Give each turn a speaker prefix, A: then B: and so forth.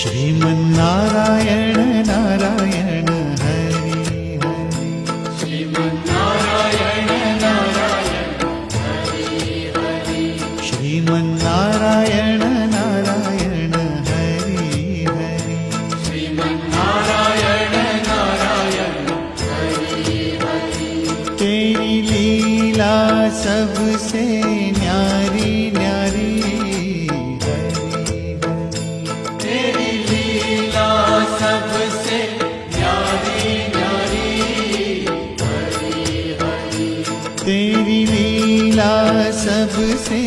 A: श्रीमन्नारायण नारायण हरि हरि।
B: श्रीमन्नारायण नारायण हरि हरि।
A: श्रीमन्नारायण नारायण हरि हरि।
B: श्रीमन्नारायण नारायण हरि हरि।
A: तेरी लीला सबसे न्यारी न्यारी
B: तेरी लीला सबसे न्यारी न्यारी हरि हरि।
A: तेरी लीला सबसे